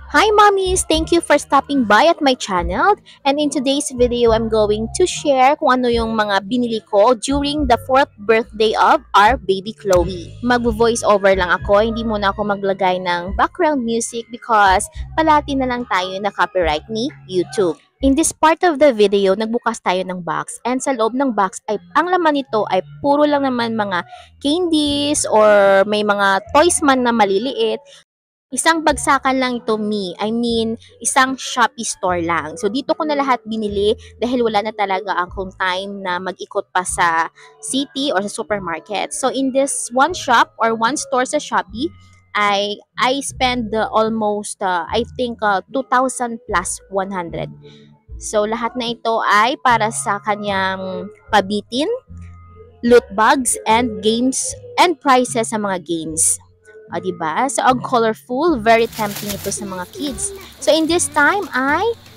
Hi mommies! Thank you for stopping by at my channel. And in today's video, I'm going to share kung ano yung mga binili ko during the 4th birthday of our baby Chloe. Mag-voice over lang ako, hindi muna ako maglagay ng background music because palati na lang tayo na copyright ni YouTube. In this part of the video, nagbukas tayo ng box and sa loob ng box ay ang laman nito ay puro lang naman mga candies or may mga toys man na maliliit. Isang bagsakan lang ito, isang Shopee store lang. So, dito ko na lahat binili dahil wala na talaga akong time na mag-ikot pa sa city or sa supermarket. So, in this one shop or one store sa Shopee, I spend almost, I think, 2,000 plus 100. So, lahat na ito ay para sa kanyang pabitin, loot bags, and games and prizes sa mga games. O, diba? So, ang colorful, very tempting ito sa mga kids. So, in this time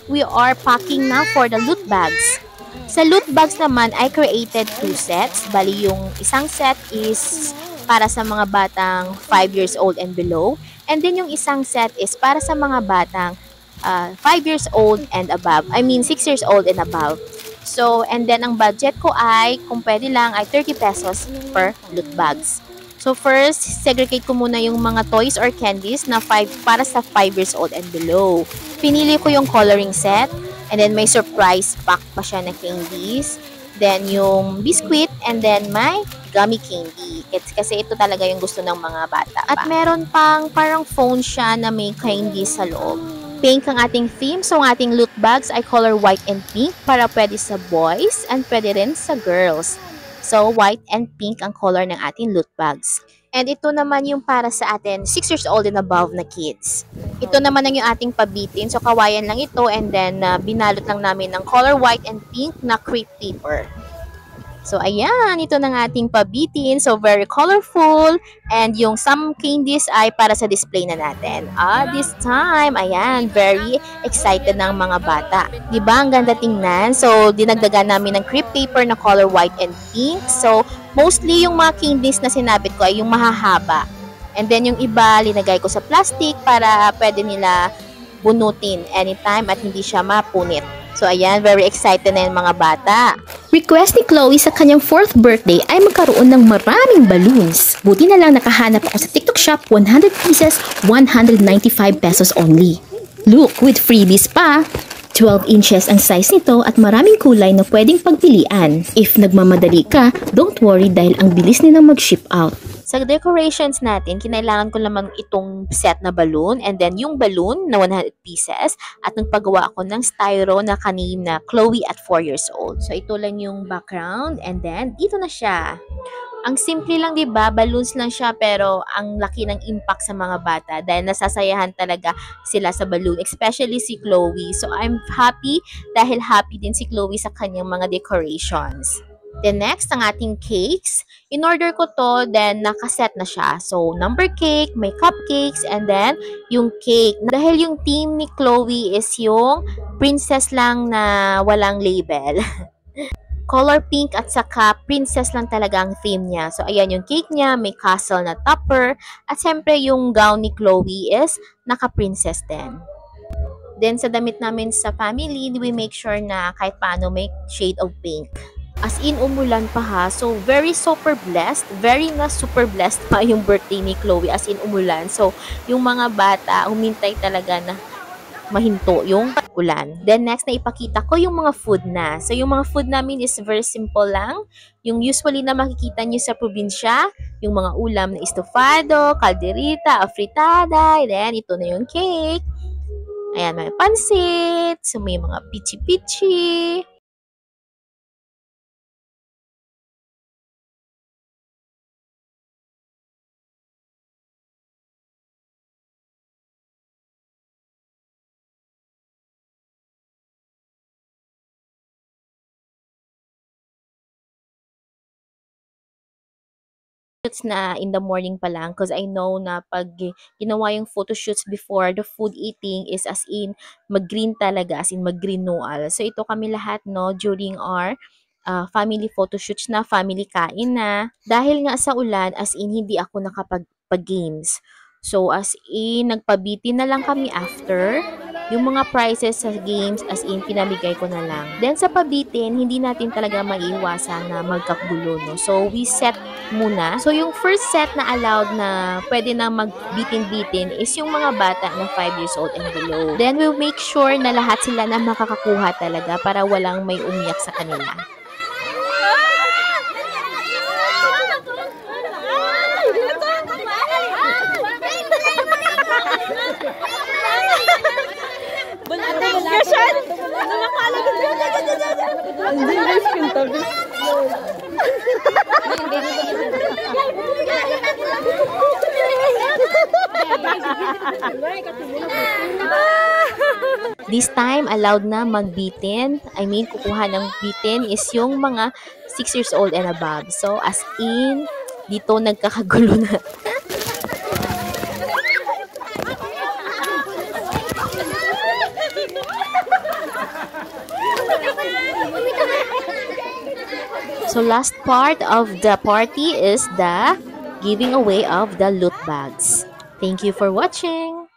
we are packing now for the loot bags. Sa loot bags naman, I created 2 sets. Bali, yung isang set is para sa mga batang 5 years old and below. And then, yung isang set is para sa mga batang 5 years old and above. 6 years old and above. So, and then, ang budget ko ay, kung pwede lang, ay 30 pesos per loot bags. So first, segregate ko muna yung mga toys or candies na para sa 5 years old and below. Pinili ko yung coloring set and then may surprise pack pa siya na candies. Then yung biscuit and then may gummy candy. Kasi ito talaga yung gusto ng mga bata. At meron pang parang phone siya na may candies sa loob. Pink ang ating theme. So ang ating loot bags ay color white and pink para pwede sa boys and pwede rin sa girls. So, white and pink ang color ng ating loot bags. And ito naman yung para sa atin 6 years old and above na kids. Ito naman ang yung ating pabitin. So, kawayan lang ito and then binalot lang namin ng color white and pink na crepe paper. So, ayan, ito ng ating pabitin. So, very colorful. And yung some candies ay para sa display na natin. This time, ayan, very excited ng mga bata. Diba, ang ganda tingnan? So, dinagdagan namin ng crepe paper na color white and pink. So, mostly yung mga candies na sinabit ko ay yung mahahaba. And then, yung iba, linagay ko sa plastic para pwede nila bunutin anytime at hindi siya mapunit. So, ayan, very excited na yung mga bata. Request ni Chloe sa kanyang 4th birthday ay magkaroon ng maraming balloons. Buti na lang nakahanap ako sa TikTok shop, 100 pieces, 195 pesos only. Look, with freebies pa! 12 inches ang size nito at maraming kulay na pwedeng pagpilian. If nagmamadali ka, don't worry dahil ang bilis nilang mag-ship out. Sa decorations natin, kinailangan ko naman itong set na balloon and then yung balloon na 100 pieces at nagpagawa ako ng styro na kanina Chloe at 4 years old. So ito lang yung background and then dito na siya. Ang simple lang, 'di ba? Balloons lang siya pero ang laki ng impact sa mga bata dahil nasasayahan talaga sila sa balloon, especially si Chloe. So I'm happy dahil happy din si Chloe sa kanyang mga decorations. Then next, ang ating cakes. In order ko to, then nakaset na siya. So, number cake, may cupcakes, and then yung cake. Dahil yung theme ni Chloe is yung princess lang na walang label. Color pink at saka princess lang talaga ang theme niya. So, ayan yung cake niya, may castle na topper. At syempre, yung gown ni Chloe is naka-princess din. Then, sa damit namin sa family, we make sure na kahit paano may shade of pink. As in, umulan pa ha. So, very super blessed. Very na super blessed pa yung birthday ni Chloe. As in, umulan. So, yung mga bata, humintay talaga na mahinto yung ulan. Then, next na ipakita ko yung mga food na. So, yung mga food namin is very simple lang. Yung usually na makikita nyo sa probinsya, yung mga ulam na estofado, calderita, afritada, then ito na yung cake. Ayan, may pansit. So, may mga pichi-pichi. Na in the morning pa lang because I know na pag ginawa yung photoshoots before the food eating is as in mag-green talaga, as in mag-green noal. So ito kami lahat no during our family photoshoots na family kain na. Dahil nga sa ulan as in hindi ako nakapag-games. So as in, nagpabitin na lang kami after. Yung mga prizes sa games, as in, pinamigay ko na lang. Then sa pabitin, hindi natin talaga maiiwasan na magkagulo, no? So we set muna. So yung first set na allowed na pwede na magbitin-bitin is yung mga bata na 5 years old and below. Then we'll make sure na lahat sila na makakakuha talaga para walang may umiyak sa kanila. This time, allowed na magbitin. I mean, kukuha ng bitin is yung mga 6 years old and above. So, as in, dito nagkakagulo na. So last part of the party is the giving away of the loot bags. Thank you for watching.